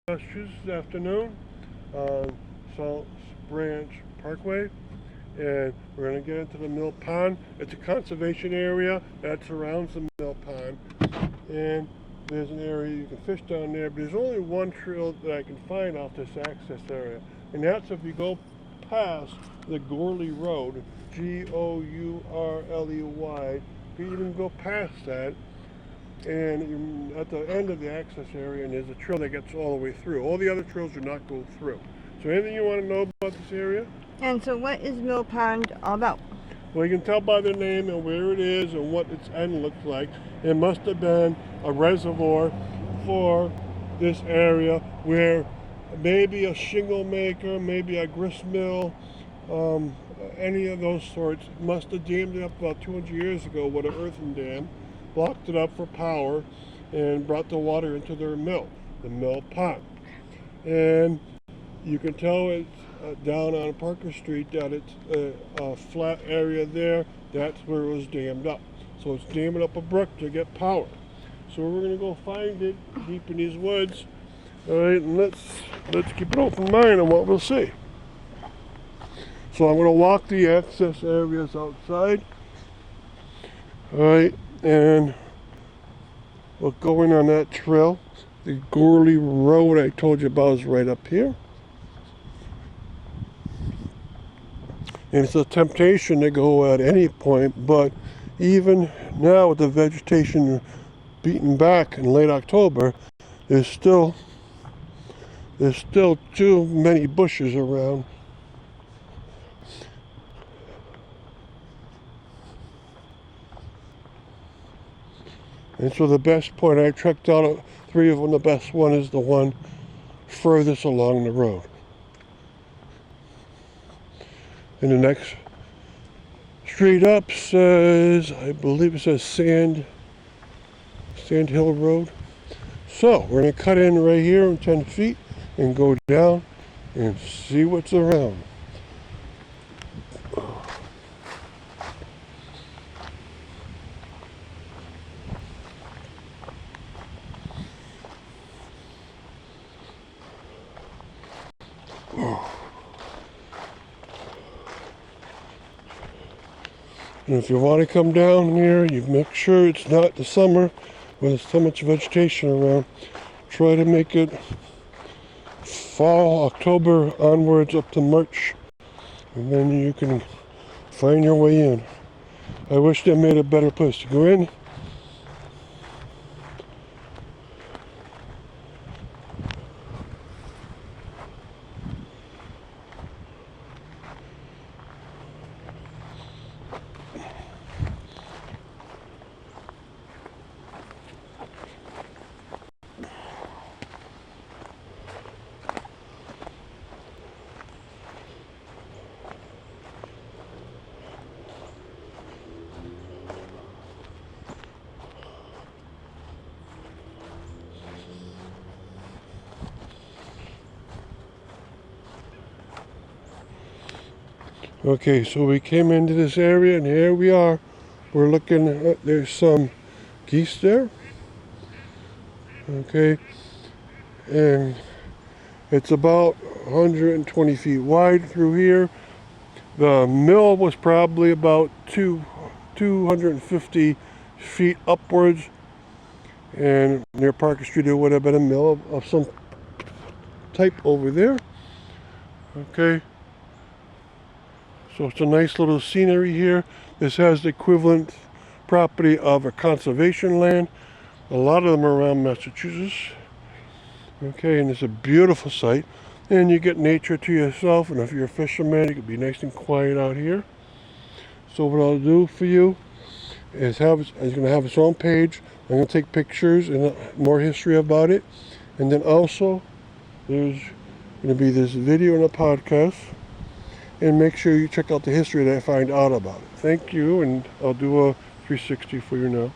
Massachusetts this afternoon on Salt Branch Parkway, and we're going to get into the mill pond. It's a conservation area that surrounds the mill pond, and there's an area you can fish down there, but there's only one trail that I can find off this access area, and that's if you go past the Gourley Road, Gourley. If you even go past that, and you're at the end of the access area, and there's a trail that gets all the way through. All the other trails do not go through. So anything you want to know about this area? And so what is Mill Pond all about? Well, you can tell by the name and where it is and what its end looks like. It must have been a reservoir for this area where maybe a shingle maker, maybe a grist mill, any of those sorts must have dammed it up about 200 years ago with an earthen dam, blocked it up for power, and brought the water into their mill, the mill pond. And you can tell it's down on Parker Street that it's a flat area there. That's where it was dammed up. So it's damming up a brook to get power. So we're going to go find it deep in these woods. All right, and let's keep an open mind on what we'll see. So I'm going to walk the access areas outside. All right, and we're going on that trail. The Gourley Road I told you about is right up here. And it's a temptation to go at any point, but even now with the vegetation beaten back in late October, there's still too many bushes around. And so the best point, I checked out 3 of them, the best one is the one furthest along the road. And the next street up says, I believe it says Sand Hill Road. So we're going to cut in right here in 10 feet and go down and see what's around. And if you want to come down here, you make sure it's not the summer with so much vegetation around. Try to make it fall, October onwards up to March, and then you can find your way in. I wish they made a better place to go in. Okay, so we came into this area and here we are. We're looking at, there's some geese there. Okay, and it's about 120 feet wide through here. The mill was probably about 250 feet upwards, and near Parker Street there would have been a mill of some type over there. Okay. So it's a nice little scenery here. This has the equivalent property of a conservation land. A lot of them are around Massachusetts. Okay, and it's a beautiful site. And you get nature to yourself, and if you're a fisherman, it could be nice and quiet out here. So what I'll do for you is it's going to have its own page. I'm going to take pictures and more history about it. And then also, there's going to be this video and a podcast. And make sure you check out the history that I find out about it. Thank you, and I'll do a 360 for you now.